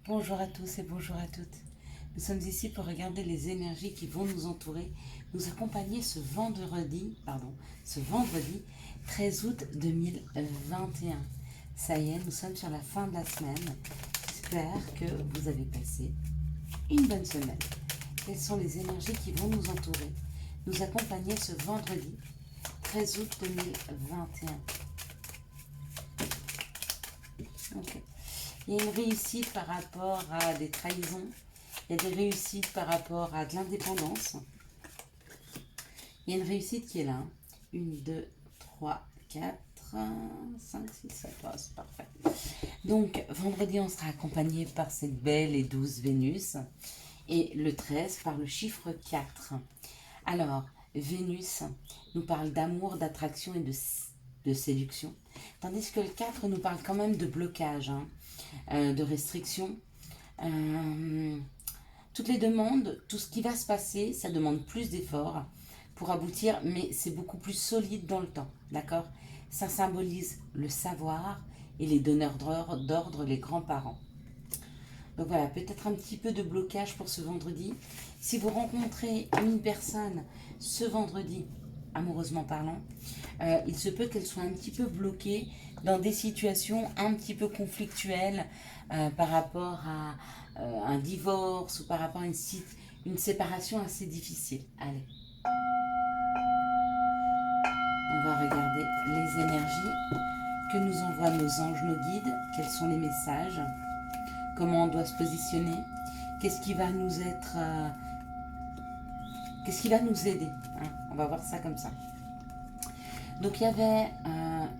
Bonjour à tous et bonjour à toutes. Nous sommes ici pour regarder les énergies qui vont nous entourer, nous accompagner ce vendredi 13 août 2021. Ça y est, nous sommes sur la fin de la semaine. J'espère que vous avez passé une bonne semaine. Quelles sont les énergies qui vont nous entourer, nous accompagner ce vendredi 13 août 2021? Ok. Il y a une réussite par rapport à des trahisons. Il y a des réussites par rapport à de l'indépendance. Il y a une réussite qui est là. 1, 2, 3, 4, 5, 6, 7. Oh, c'est parfait. Donc, vendredi, on sera accompagné par cette belle et douce Vénus. Et le 13 par le chiffre 4. Alors, Vénus nous parle d'amour, d'attraction et de séduction. Tandis que le 4 nous parle quand même de blocage, de restriction. Toutes les demandes, tout ce qui va se passer, ça demande plus d'efforts pour aboutir, mais c'est beaucoup plus solide dans le temps, d'accord? Ça symbolise le savoir et les donneurs d'ordre, les grands-parents. Donc voilà, peut-être un petit peu de blocage pour ce vendredi. Si vous rencontrez une personne ce vendredi, amoureusement parlant, il se peut qu'elle soit un petit peu bloquée dans des situations un petit peu conflictuelles par rapport à un divorce ou par rapport à une séparation assez difficile. Allez, on va regarder les énergies que nous envoient nos anges, nos guides, quels sont les messages, comment on doit se positionner, qu'est-ce qui va nous être... qu'est-ce qui va nous aider, hein? On va voir ça comme ça. Donc il y avait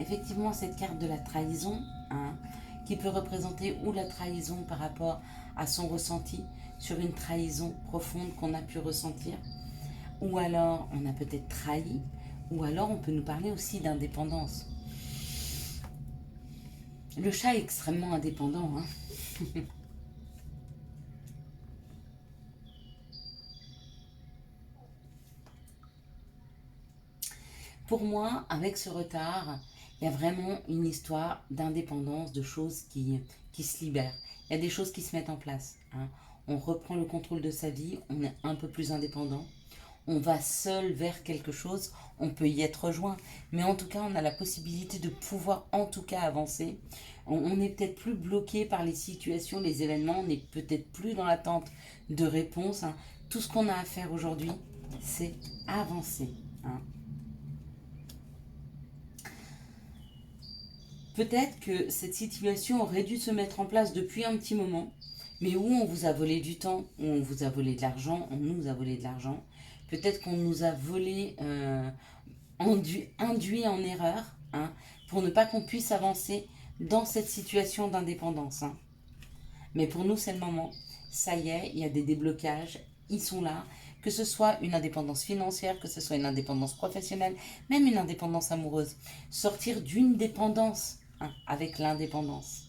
effectivement cette carte de la trahison, hein, qui peut représenter ou la trahison par rapport à son ressenti sur une trahison profonde qu'on a pu ressentir, ou alors on a peut-être trahi, ou alors on peut nous parler aussi d'indépendance. Le chat est extrêmement indépendant, hein. Pour moi, avec ce retard, il y a vraiment une histoire d'indépendance, de choses qui se libèrent. Il y a des choses qui se mettent en place, hein. On reprend le contrôle de sa vie, on est un peu plus indépendant. On va seul vers quelque chose, on peut y être rejoint, mais en tout cas, on a la possibilité de pouvoir en tout cas avancer. On n'est peut-être plus bloqué par les situations, les événements, on n'est peut-être plus dans l'attente de réponses, hein. Tout ce qu'on a à faire aujourd'hui, c'est avancer, hein. Peut-être que cette situation aurait dû se mettre en place depuis un petit moment, mais où on vous a volé du temps, où on vous a volé de l'argent, on nous a volé de l'argent. Peut-être qu'on nous a volé, induit en erreur, hein, pour ne pas qu'on puisse avancer dans cette situation d'indépendance, hein. Mais pour nous, c'est le moment. Ça y est, il y a des déblocages, ils sont là. Que ce soit une indépendance financière, que ce soit une indépendance professionnelle, même une indépendance amoureuse. Sortir d'une dépendance, hein, avec l'indépendance.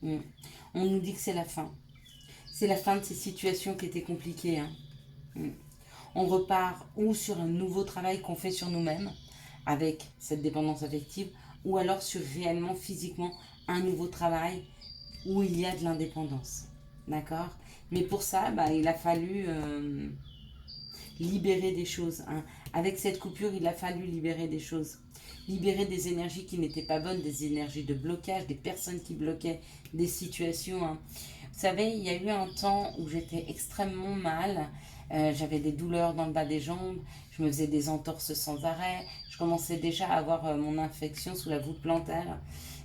Mm. On nous dit que c'est la fin. C'est la fin de ces situations qui étaient compliquées, hein. Mm. On repart ou sur un nouveau travail qu'on fait sur nous-mêmes, avec cette dépendance affective, ou alors sur réellement, physiquement, un nouveau travail où il y a de l'indépendance. D'accord? Mais pour ça, bah, il a fallu libérer des choses, hein. Avec cette coupure, il a fallu libérer des choses. Libérer des énergies qui n'étaient pas bonnes, des énergies de blocage, des personnes qui bloquaient, des situations, hein. Vous savez, il y a eu un temps où j'étais extrêmement mal. J'avais des douleurs dans le bas des jambes, je me faisais des entorses sans arrêt, je commençais déjà à avoir mon infection sous la voûte plantaire.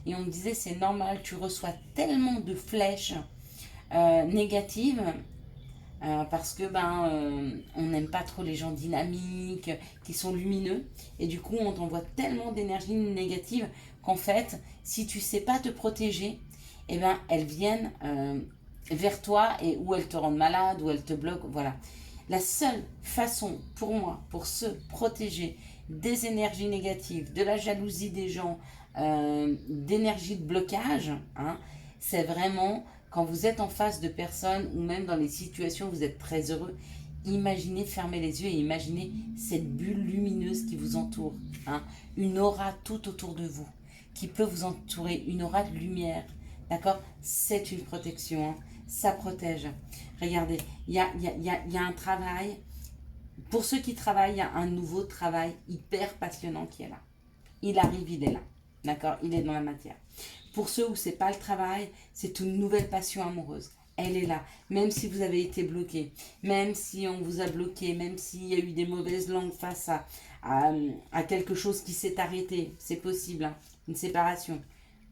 Et on me disait, c'est normal, tu reçois tellement de flèches négatives, parce que on n'aime pas trop les gens dynamiques, qui sont lumineux, et du coup on t'envoie tellement d'énergie négative qu'en fait, si tu sais pas te protéger, eh ben elles viennent vers toi et ou elles te rendent malade ou elles te bloquent, voilà. La seule façon pour moi pour se protéger des énergies négatives, de la jalousie des gens, d'énergie de blocage, hein, c'est vraiment quand vous êtes en face de personnes ou même dans les situations où vous êtes très heureux, imaginez, fermez les yeux et imaginez cette bulle lumineuse qui vous entoure, hein, une aura tout autour de vous qui peut vous entourer, une aura de lumière, d'accord? C'est une protection, hein. Ça protège. Regardez, il y a un travail. Pour ceux qui travaillent, il y a un nouveau travail hyper passionnant qui est là. Il arrive, il est là. D'accord? Il est dans la matière. Pour ceux où c'est pas le travail, c'est une nouvelle passion amoureuse. Elle est là. Même si vous avez été bloqué, même si on vous a bloqué, même s'il y a eu des mauvaises langues face à quelque chose qui s'est arrêté, c'est possible, hein, une séparation.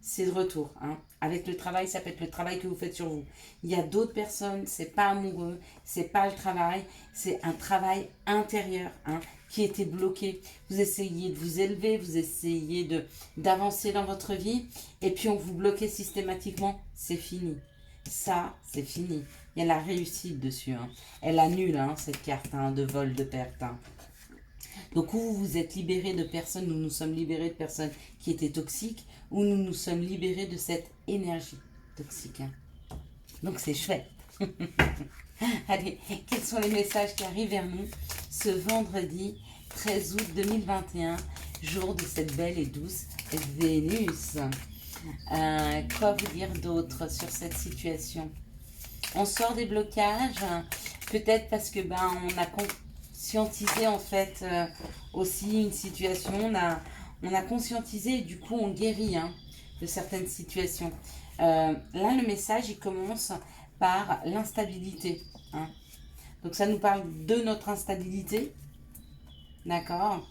C'est de retour. Hein. Avec le travail, ça peut être le travail que vous faites sur vous. Il y a d'autres personnes, c'est pas amoureux, c'est pas le travail, c'est un travail intérieur, hein, qui était bloqué. Vous essayez de vous élever, vous essayez d'avancer dans votre vie, et puis on vous bloquait systématiquement, c'est fini. Ça, c'est fini. Il y a la réussite dessus. Hein. Elle annule, hein, cette carte, hein, de vol, de perte. Hein. Donc, où vous vous êtes libéré de personnes, nous nous sommes libérés de personnes qui étaient toxiques, ou nous nous sommes libérés de cette énergie toxique. Hein. Donc, c'est chouette. Allez, quels sont les messages qui arrivent vers nous ce vendredi 13 août 2021, jour de cette belle et douce Vénus? Quoi vous dire d'autre sur cette situation? On sort des blocages, peut-être parce que on a conscientisé en fait aussi une situation, on a conscientisé et du coup on guérit, hein, de certaines situations. Là le message il commence par l'instabilité, hein. Donc ça nous parle de notre instabilité, d'accord,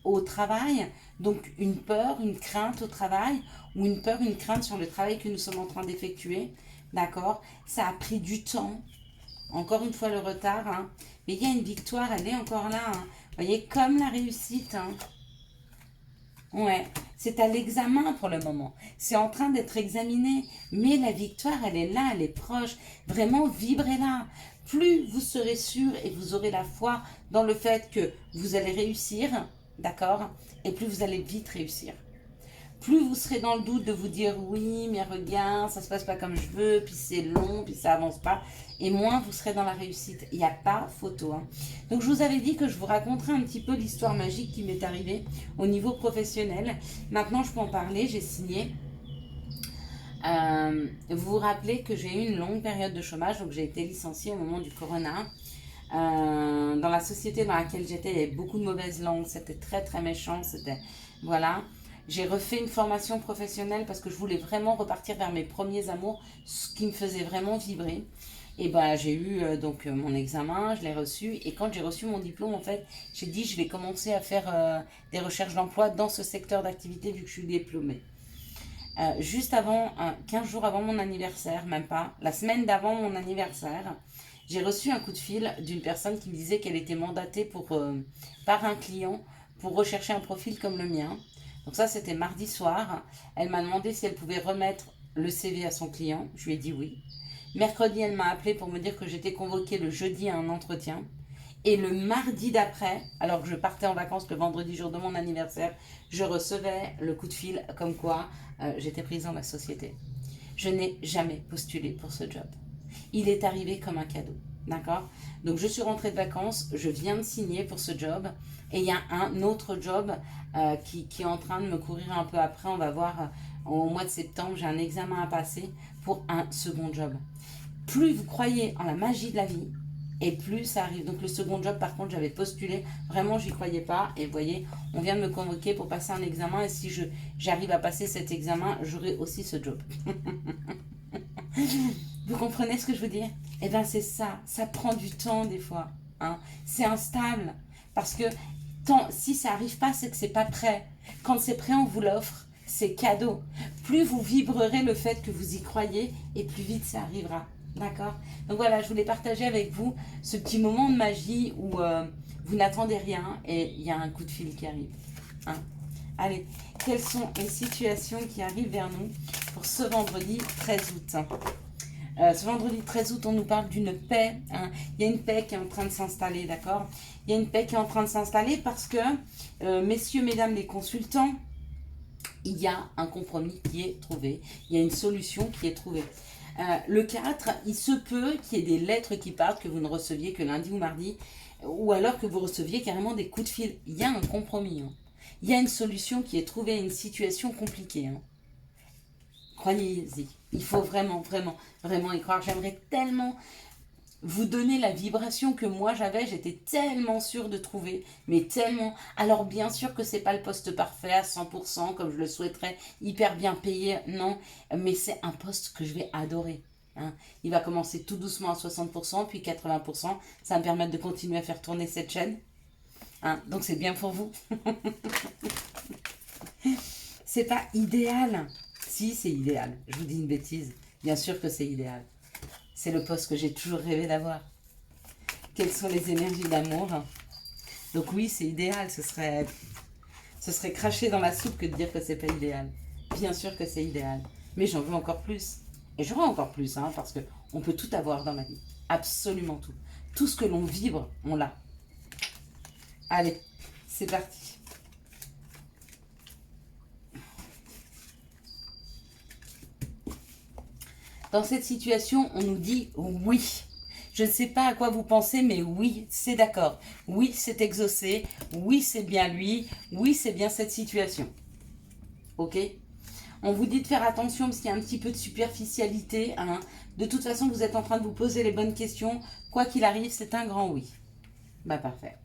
au travail, donc une peur, une crainte au travail, ou une peur, une crainte sur le travail que nous sommes en train d'effectuer, d'accord. Ça a pris du temps, encore une fois le retard, hein, mais il y a une victoire, elle est encore là, hein. Vous voyez, comme la réussite, hein. Ouais, c'est à l'examen pour le moment. C'est en train d'être examiné. Mais la victoire, elle est là, elle est proche. Vraiment, vibrez-la. Plus vous serez sûr et vous aurez la foi dans le fait que vous allez réussir, d'accord? Et plus vous allez vite réussir. Plus vous serez dans le doute de vous dire oui, mais regarde, ça se passe pas comme je veux, puis c'est long, puis ça avance pas, et moins vous serez dans la réussite. Il n'y a pas photo. Hein. Donc je vous avais dit que je vous raconterais un petit peu l'histoire magique qui m'est arrivée au niveau professionnel. Maintenant je peux en parler, j'ai signé. Vous vous rappelez que j'ai eu une longue période de chômage, donc j'ai été licenciée au moment du corona. Dans la société dans laquelle j'étais, il y avait beaucoup de mauvaises langues, c'était très très méchant, c'était... Voilà. J'ai refait une formation professionnelle parce que je voulais vraiment repartir vers mes premiers amours, ce qui me faisait vraiment vibrer. Et j'ai eu donc mon examen, je l'ai reçu. Et quand j'ai reçu mon diplôme, en fait, j'ai dit je vais commencer à faire des recherches d'emploi dans ce secteur d'activité vu que je suis diplômée. Juste avant, 15 jours avant mon anniversaire, même pas, la semaine d'avant mon anniversaire, j'ai reçu un coup de fil d'une personne qui me disait qu'elle était mandatée par un client pour rechercher un profil comme le mien. Donc ça, c'était mardi soir. Elle m'a demandé si elle pouvait remettre le CV à son client. Je lui ai dit oui. Mercredi, elle m'a appelé pour me dire que j'étais convoquée le jeudi à un entretien. Et le mardi d'après, alors que je partais en vacances le vendredi jour de mon anniversaire, je recevais le coup de fil comme quoi j'étais prise dans la société. Je n'ai jamais postulé pour ce job. Il est arrivé comme un cadeau. D'accord? Donc je suis rentrée de vacances, je viens de signer pour ce job et il y a un autre job qui est en train de me courir un peu après. On va voir au mois de septembre, j'ai un examen à passer pour un second job. Plus vous croyez en la magie de la vie et plus ça arrive. Donc le second job par contre j'avais postulé, vraiment j'y croyais pas et vous voyez, on vient de me convoquer pour passer un examen et si j'arrive à passer cet examen, j'aurai aussi ce job. Vous comprenez ce que je veux dire? Eh bien c'est ça prend du temps des fois, hein. C'est instable, parce que si ça n'arrive pas, c'est que c'est pas prêt. Quand c'est prêt, on vous l'offre, c'est cadeau. Plus vous vibrerez le fait que vous y croyez, et plus vite ça arrivera, d'accord? Donc voilà, je voulais partager avec vous ce petit moment de magie où vous n'attendez rien, et il y a un coup de fil qui arrive, hein. Allez, quelles sont les situations qui arrivent vers nous pour ce vendredi 13 août? Ce vendredi 13 août, on nous parle d'une paix. Hein. Il y a une paix qui est en train de s'installer, d'accord? Il y a une paix qui est en train de s'installer parce que, messieurs, mesdames les consultants, il y a un compromis qui est trouvé. Il y a une solution qui est trouvée. Le 4, il se peut qu'il y ait des lettres qui partent que vous ne receviez que lundi ou mardi, ou alors que vous receviez carrément des coups de fil. Il y a un compromis. Hein. Il y a une solution qui est trouvée à une situation compliquée. Hein. Croyez-y. Il faut vraiment, vraiment, vraiment y croire. J'aimerais tellement vous donner la vibration que moi j'avais. J'étais tellement sûre de trouver, mais tellement. Alors bien sûr que c'est pas le poste parfait à 100% comme je le souhaiterais, hyper bien payé, non. Mais c'est un poste que je vais adorer. Hein. Il va commencer tout doucement à 60%, puis 80%. Ça va me permettre de continuer à faire tourner cette chaîne. Hein. Donc c'est bien pour vous. C'est pas idéal. Si, c'est idéal. Je vous dis une bêtise. Bien sûr que c'est idéal. C'est le poste que j'ai toujours rêvé d'avoir. Quelles sont les énergies d'amour? Donc oui, c'est idéal. Ce serait cracher dans la soupe que de dire que c'est pas idéal. Bien sûr que c'est idéal. Mais j'en veux encore plus. Et j'aurai encore plus, hein, parce que on peut tout avoir dans la vie. Absolument tout. Tout ce que l'on vibre, on l'a. Allez, c'est parti. Dans cette situation, on nous dit oui. Je ne sais pas à quoi vous pensez, mais oui, c'est d'accord. Oui, c'est exaucé. Oui, c'est bien lui. Oui, c'est bien cette situation. Ok? On vous dit de faire attention parce qu'il y a un petit peu de superficialité. Hein. De toute façon, vous êtes en train de vous poser les bonnes questions. Quoi qu'il arrive, c'est un grand oui. Bah parfait.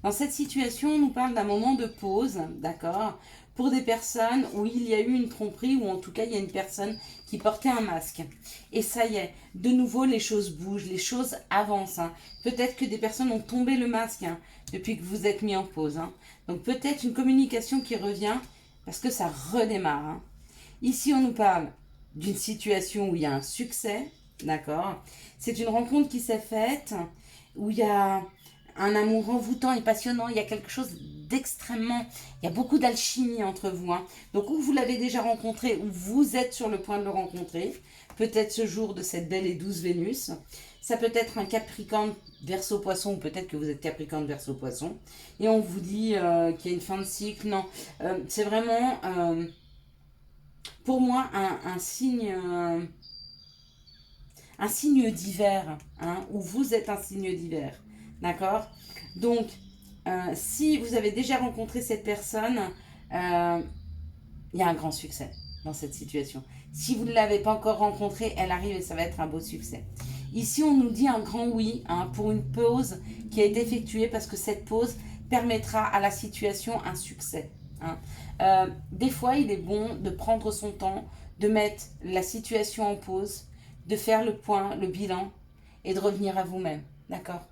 Dans cette situation, on nous parle d'un moment de pause, d'accord? Pour des personnes où il y a eu une tromperie, ou en tout cas il y a une personne qui portait un masque. Et ça y est, de nouveau les choses bougent, les choses avancent. Hein. Peut-être que des personnes ont tombé le masque hein, depuis que vous êtes mis en pause. Hein. Donc peut-être une communication qui revient parce que ça redémarre. Hein. Ici on nous parle d'une situation où il y a un succès, d'accord? C'est une rencontre qui s'est faite, où il y a un amour envoûtant et passionnant, il y a quelque chose d'extrêmement, il y a beaucoup d'alchimie entre vous. Hein. Donc ou vous l'avez déjà rencontré, ou vous êtes sur le point de le rencontrer, peut-être ce jour de cette belle et douce Vénus. Ça peut être un Capricorne Verseau Poisson, ou peut-être que vous êtes Capricorne Verseau Poisson. Et on vous dit qu'il y a une fin de cycle. Non, c'est vraiment, pour moi, un signe... un signe d'hiver, hein, où vous êtes un signe d'hiver. D'accord? Donc, si vous avez déjà rencontré cette personne, il y a un grand succès dans cette situation. Si vous ne l'avez pas encore rencontrée, elle arrive et ça va être un beau succès. Ici, on nous dit un grand oui hein, pour une pause qui a été effectuée parce que cette pause permettra à la situation un succès. Hein. Des fois, il est bon de prendre son temps, de mettre la situation en pause, de faire le point, le bilan et de revenir à vous-même. D'accord?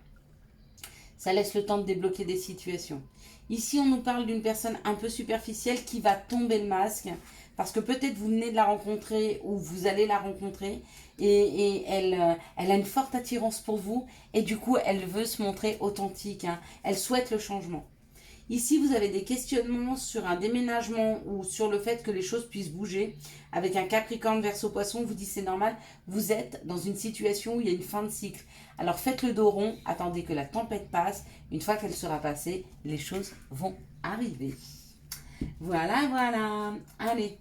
Ça laisse le temps de débloquer des situations. Ici, on nous parle d'une personne un peu superficielle qui va tomber le masque parce que peut-être vous venez de la rencontrer ou vous allez la rencontrer et elle a une forte attirance pour vous et du coup, elle veut se montrer authentique. Hein. Elle souhaite le changement. Ici, vous avez des questionnements sur un déménagement ou sur le fait que les choses puissent bouger. Avec un Capricorne Verseau Poisson, vous dites c'est normal, vous êtes dans une situation où il y a une fin de cycle. Alors faites le dos rond, attendez que la tempête passe. Une fois qu'elle sera passée, les choses vont arriver. Voilà, voilà. Allez,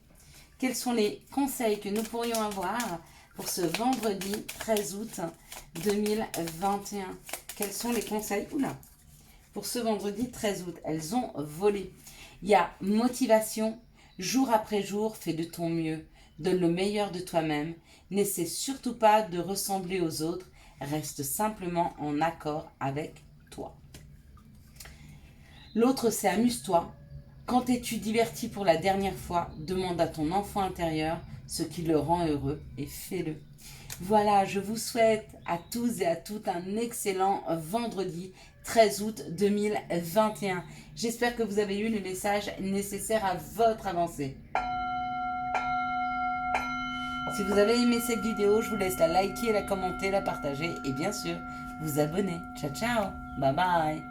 quels sont les conseils que nous pourrions avoir pour ce vendredi 13 août 2021? Quels sont les conseils? Oula! Pour ce vendredi 13 août, elles ont volé. Il y a motivation, jour après jour, fais de ton mieux, donne le meilleur de toi-même, n'essaie surtout pas de ressembler aux autres, reste simplement en accord avec toi. L'autre, c'est amuse-toi. Quand es-tu diverti pour la dernière fois, demande à ton enfant intérieur ce qui le rend heureux et fais-le. Voilà, je vous souhaite à tous et à toutes un excellent vendredi 13 août 2021. J'espère que vous avez eu le message nécessaire à votre avancée. Si vous avez aimé cette vidéo, je vous laisse la liker, la commenter, la partager et bien sûr vous abonner. Ciao ciao, bye bye.